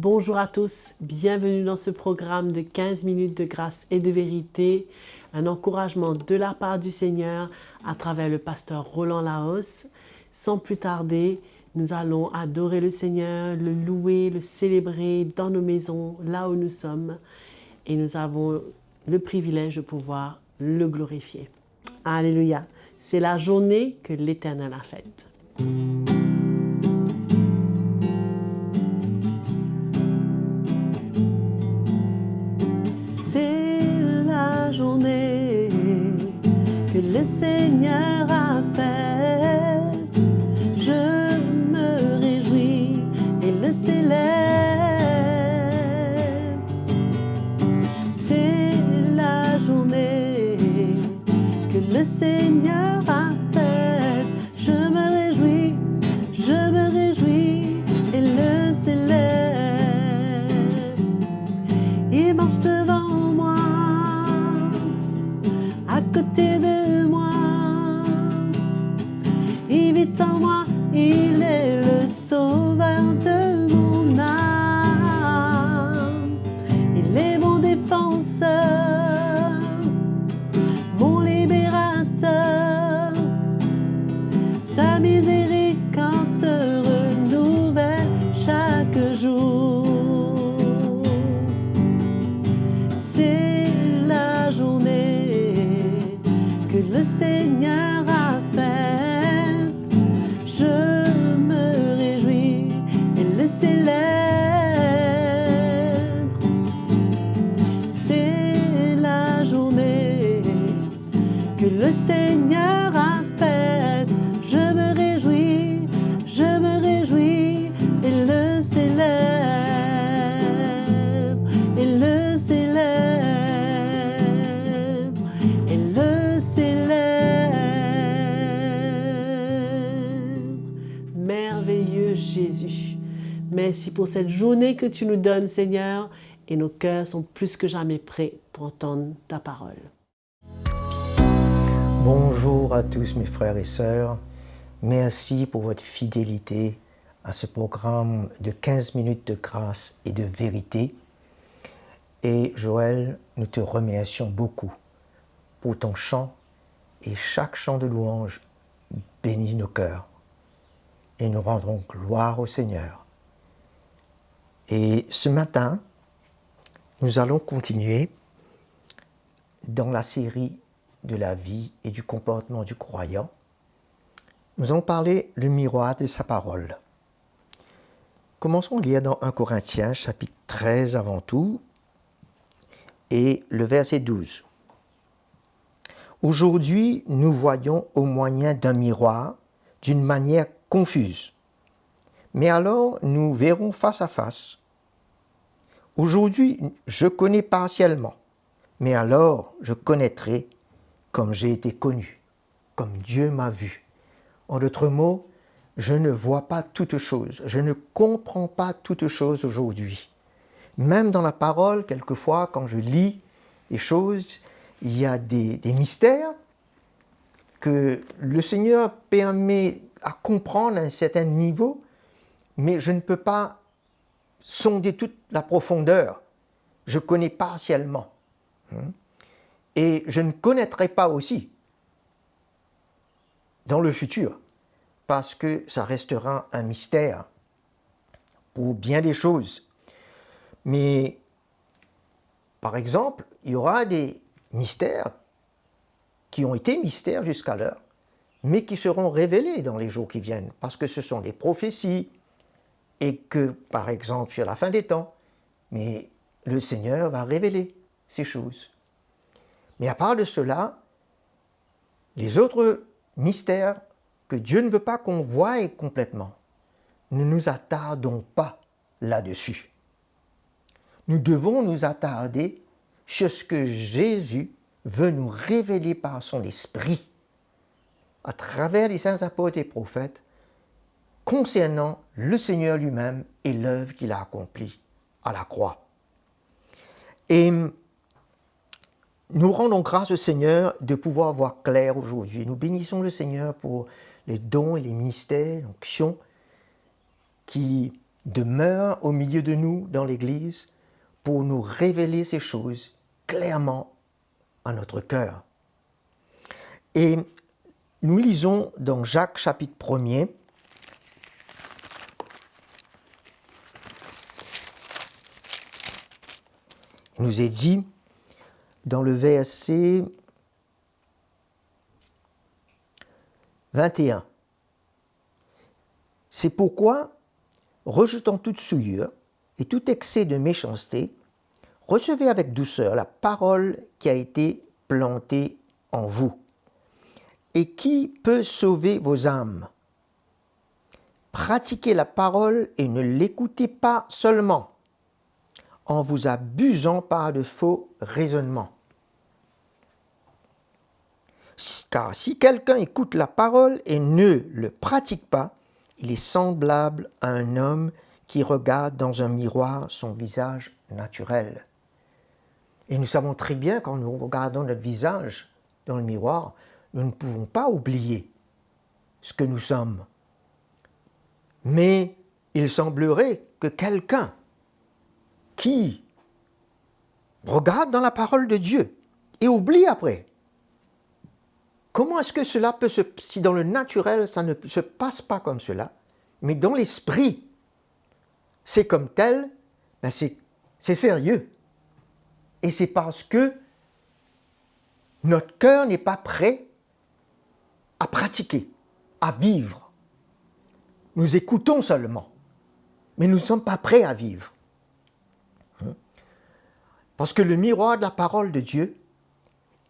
Bonjour à tous, bienvenue dans ce programme de 15 minutes de grâce et de vérité, un encouragement de la part du Seigneur à travers le pasteur Roland Laos. Sans plus tarder, nous allons adorer le Seigneur, le louer, le célébrer dans nos maisons, là où nous sommes, et nous avons le privilège de pouvoir le glorifier. Alléluia, c'est la journée que l'Éternel a faite. Journée que le Seigneur a faite, je me réjouis et le célèbre. C'est la journée que le Seigneur a faite, je me réjouis et le célèbre. Il marche devant moi, à côté de moi, il vit en moi, il est le sauveur de mon âme, il est mon défenseur, mon libérateur, sa miséricorde se renouvelle chaque jour. C'est la journée que le Seigneur a faite, je me réjouis et le célèbre. C'est la journée que le Seigneur a faite, je me réjouis et le célèbre, et le célèbre, et le célèbre. Merveilleux Jésus, merci pour cette journée que tu nous donnes, Seigneur, et nos cœurs sont plus que jamais prêts pour entendre ta parole. Bonjour à tous mes frères et sœurs, merci pour votre fidélité à ce programme de 15 minutes de grâce et de vérité. Et Joël, nous te remercions beaucoup pour ton chant, et chaque chant de louange bénit nos cœurs. Et nous rendrons gloire au Seigneur. Et ce matin, nous allons continuer dans la série de la vie et du comportement du croyant. Nous allons parler le miroir de sa parole. Commençons à lire dans 1 Corinthiens, chapitre 13 avant tout, et le verset 12. Aujourd'hui, nous voyons au moyen d'un miroir d'une manière confuse, mais alors nous verrons face à face. Aujourd'hui, je connais partiellement, mais alors je connaîtrai comme j'ai été connu, comme Dieu m'a vu. En d'autres mots, je ne vois pas toutes choses, je ne comprends pas toutes choses aujourd'hui. Même dans la parole, quelquefois, quand je lis des choses, il y a des mystères que le Seigneur permet à comprendre à un certain niveau, mais je ne peux pas sonder toute la profondeur. Je connais partiellement. Et je ne connaîtrai pas aussi dans le futur, parce que ça restera un mystère pour bien des choses. Mais, par exemple, il y aura des mystères qui ont été mystères jusqu'à l'heure, mais qui seront révélés dans les jours qui viennent, parce que ce sont des prophéties, et que, par exemple, sur la fin des temps, mais le Seigneur va révéler ces choses. Mais à part de cela, les autres mystères que Dieu ne veut pas qu'on voie complètement, ne nous attardons pas là-dessus. Nous devons nous attarder sur ce que Jésus veut nous révéler par son esprit, à travers les saints apôtres et prophètes, concernant le Seigneur lui-même et l'œuvre qu'il a accomplie à la croix. Et nous rendons grâce au Seigneur de pouvoir voir clair aujourd'hui. Nous bénissons le Seigneur pour les dons et les ministères, l'onction qui demeure au milieu de nous dans l'Église pour nous révéler ces choses clairement à notre cœur. Et nous lisons dans Jacques chapitre 1er, il nous est dit dans le verset 21, « C'est pourquoi, rejetant toute souillure et tout excès de méchanceté, recevez avec douceur la parole qui a été plantée en vous et qui peut sauver vos âmes. Pratiquez la parole et ne l'écoutez pas seulement, en vous abusant par de faux raisonnements. Car si quelqu'un écoute la parole et ne le pratique pas, il est semblable à un homme qui regarde dans un miroir son visage naturel. » Et nous savons très bien, quand nous regardons notre visage dans le miroir, nous ne pouvons pas oublier ce que nous sommes. Mais il semblerait que quelqu'un qui regarde dans la parole de Dieu et oublie après, comment est-ce que cela peut si dans le naturel ça ne se passe pas comme cela, mais dans l'esprit c'est comme tel, ben c'est sérieux. Et c'est parce que notre cœur n'est pas prêt à pratiquer, à vivre. Nous écoutons seulement, mais nous ne sommes pas prêts à vivre. Parce que le miroir de la parole de Dieu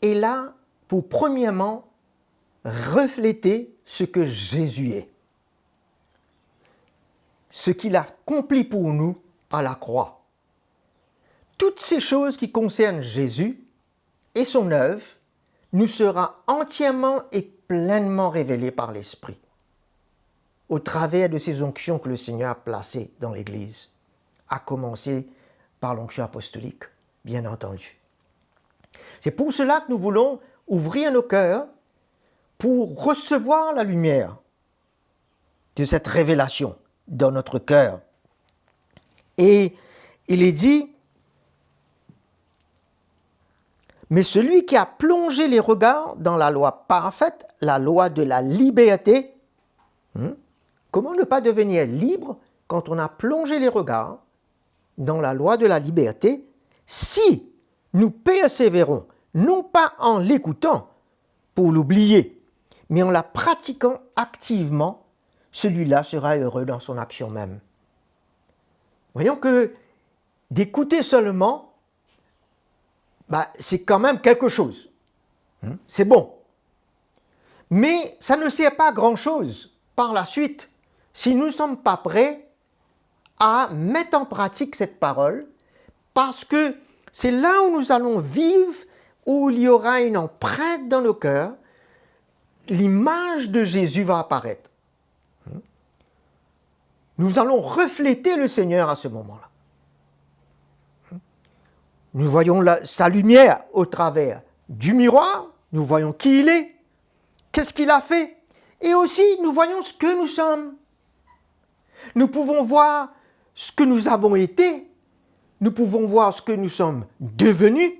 est là pour premièrement refléter ce que Jésus est. Ce qu'il a accompli pour nous à la croix. Toutes ces choses qui concernent Jésus et son œuvre nous sera entièrement et pleinement révélées par l'Esprit, au travers de ces onctions que le Seigneur a placées dans l'Église, à commencer par l'onction apostolique, bien entendu. C'est pour cela que nous voulons ouvrir nos cœurs pour recevoir la lumière de cette révélation dans notre cœur. Et il est dit, mais celui qui a plongé les regards dans la loi parfaite, la loi de la liberté, comment ne pas devenir libre quand on a plongé les regards dans la loi de la liberté, si nous persévérons, non pas en l'écoutant pour l'oublier, mais en la pratiquant activement, celui-là sera heureux dans son action même. Voyons que d'écouter seulement, c'est quand même quelque chose. C'est bon. Mais ça ne sert pas à grand-chose par la suite si nous ne sommes pas prêts à mettre en pratique cette parole, parce que c'est là où nous allons vivre, où il y aura une empreinte dans nos cœurs, l'image de Jésus va apparaître. Nous allons refléter le Seigneur à ce moment-là. Nous voyons sa lumière au travers du miroir, nous voyons qui il est, qu'est-ce qu'il a fait, et aussi nous voyons ce que nous sommes. Nous pouvons voir ce que nous avons été, nous pouvons voir ce que nous sommes devenus,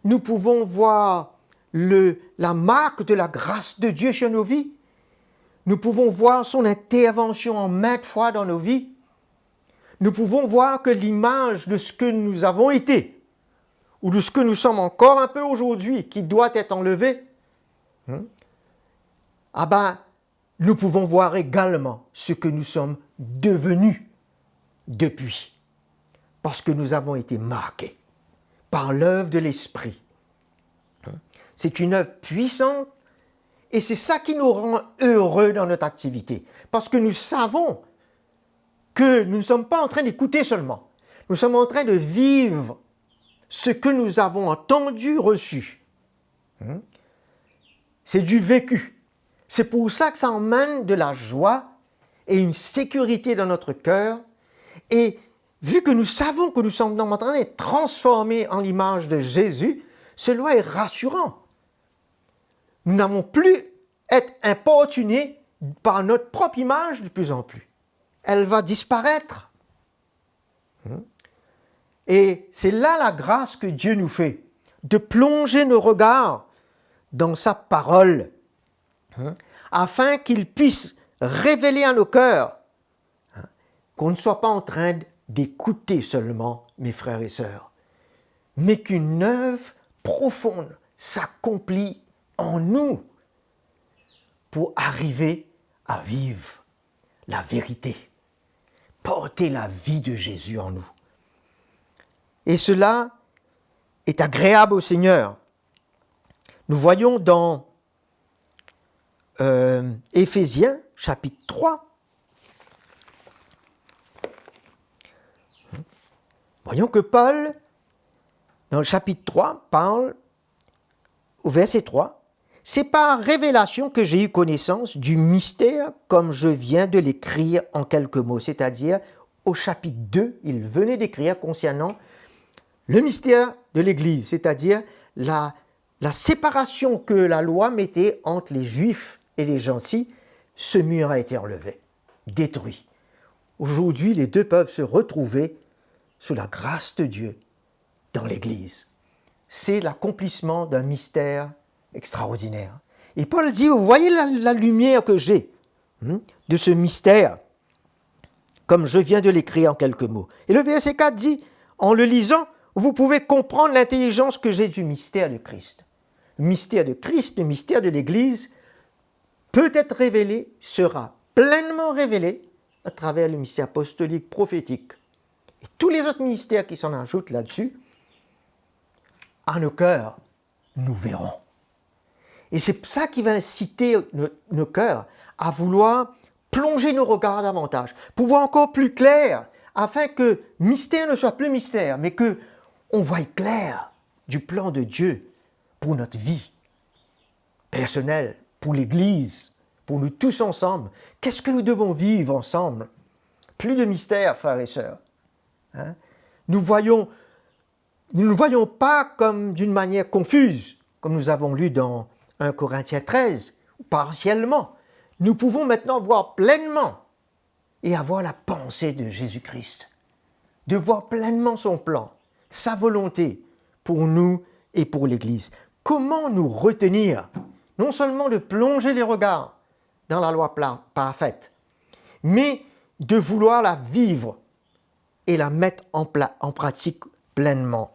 nous pouvons voir la marque de la grâce de Dieu sur nos vies, nous pouvons voir son intervention en maintes fois dans nos vies, nous pouvons voir que l'image de ce que nous avons été, ou de ce que nous sommes encore un peu aujourd'hui, qui doit être enlevé, nous pouvons voir également ce que nous sommes devenus depuis, parce que nous avons été marqués par l'œuvre de l'Esprit. C'est une œuvre puissante, et c'est ça qui nous rend heureux dans notre activité, parce que nous savons que nous ne sommes pas en train d'écouter seulement, nous sommes en train de vivre ce que nous avons entendu, reçu. C'est du vécu. C'est pour ça que ça emmène de la joie et une sécurité dans notre cœur. Et vu que nous savons que nous sommes en train d'être transformés en l'image de Jésus, cela est rassurant. Nous n'avons plus à être importunés par notre propre image de plus en plus. elle va disparaître. Et c'est là la grâce que Dieu nous fait, de plonger nos regards dans sa parole, afin qu'il puisse révéler à nos cœurs qu'on ne soit pas en train d'écouter seulement, mes frères et sœurs, mais qu'une œuvre profonde s'accomplit en nous pour arriver à vivre la vérité, porter la vie de Jésus en nous. Et cela est agréable au Seigneur. Nous voyons dans Éphésiens, chapitre 3, voyons que Paul, dans le chapitre 3, parle au verset 3, « C'est par révélation que j'ai eu connaissance du mystère comme je viens de l'écrire en quelques mots. » C'est-à-dire, au chapitre 2, il venait d'écrire concernant le mystère de l'Église, c'est-à-dire la séparation que la loi mettait entre les Juifs et les gentils. Ce mur a été enlevé, détruit. Aujourd'hui, les deux peuvent se retrouver sous la grâce de Dieu dans l'Église. C'est l'accomplissement d'un mystère extraordinaire. Et Paul dit, vous voyez la lumière que j'ai de ce mystère, comme je viens de l'écrire en quelques mots. Et le verset 4 dit, en le lisant, vous pouvez comprendre l'intelligence que j'ai du mystère de Christ. Le mystère de Christ, le mystère de l'Église, peut être révélé, sera pleinement révélé à travers le mystère apostolique, prophétique. Et tous les autres mystères qui s'en ajoutent là-dessus, à nos cœurs, nous verrons. Et c'est ça qui va inciter nos cœurs à vouloir plonger nos regards davantage, pour voir encore plus clair, afin que mystère ne soit plus mystère, mais que on voie clair du plan de Dieu pour notre vie personnelle, pour l'Église, pour nous tous ensemble. Qu'est-ce que nous devons vivre ensemble? Plus de mystère, frères et sœurs. Nous ne nous voyons pas comme d'une manière confuse, comme nous avons lu dans 1 Corinthiens 13, partiellement. Nous pouvons maintenant voir pleinement et avoir la pensée de Jésus-Christ, de voir pleinement son plan, sa volonté pour nous et pour l'Église. Comment nous retenir, non seulement de plonger les regards dans la loi parfaite, mais de vouloir la vivre et la mettre en pratique pleinement.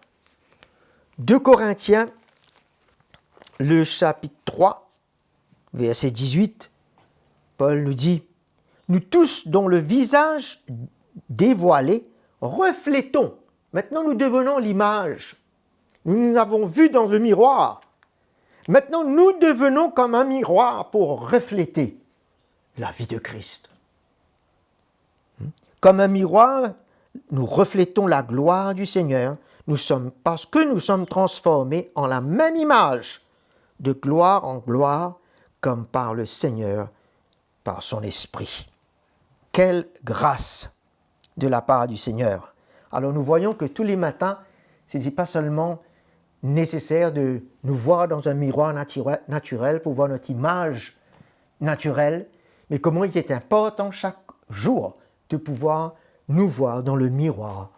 2 Corinthiens, le chapitre 3, verset 18, Paul nous dit, « Nous tous, dont le visage dévoilé, reflétons. » Maintenant, nous devenons l'image. Nous nous avons vu dans le miroir. Maintenant, nous devenons comme un miroir pour refléter la vie de Christ. Comme un miroir, nous reflétons la gloire du Seigneur. Parce que nous sommes transformés en la même image, de gloire en gloire, comme par le Seigneur, par son Esprit. Quelle grâce de la part du Seigneur! Alors nous voyons que tous les matins, ce n'est pas seulement nécessaire de nous voir dans un miroir naturel pour voir notre image naturelle, mais comment il est important chaque jour de pouvoir nous voir dans le miroir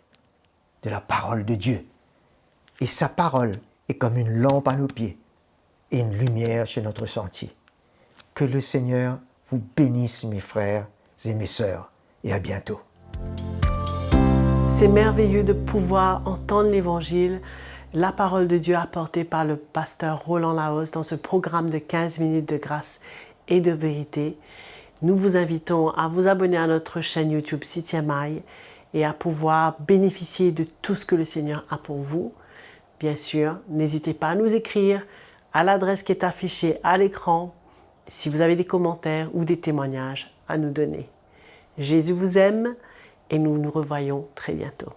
de la parole de Dieu. Et sa parole est comme une lampe à nos pieds et une lumière sur notre sentier. Que le Seigneur vous bénisse, mes frères et mes sœurs, et à bientôt. C'est merveilleux de pouvoir entendre l'Évangile, la parole de Dieu apportée par le pasteur Roland Laos dans ce programme de 15 minutes de grâce et de vérité. Nous vous invitons à vous abonner à notre chaîne YouTube CTMI et à pouvoir bénéficier de tout ce que le Seigneur a pour vous. Bien sûr, n'hésitez pas à nous écrire à l'adresse qui est affichée à l'écran si vous avez des commentaires ou des témoignages à nous donner. Jésus vous aime et nous nous revoyons très bientôt.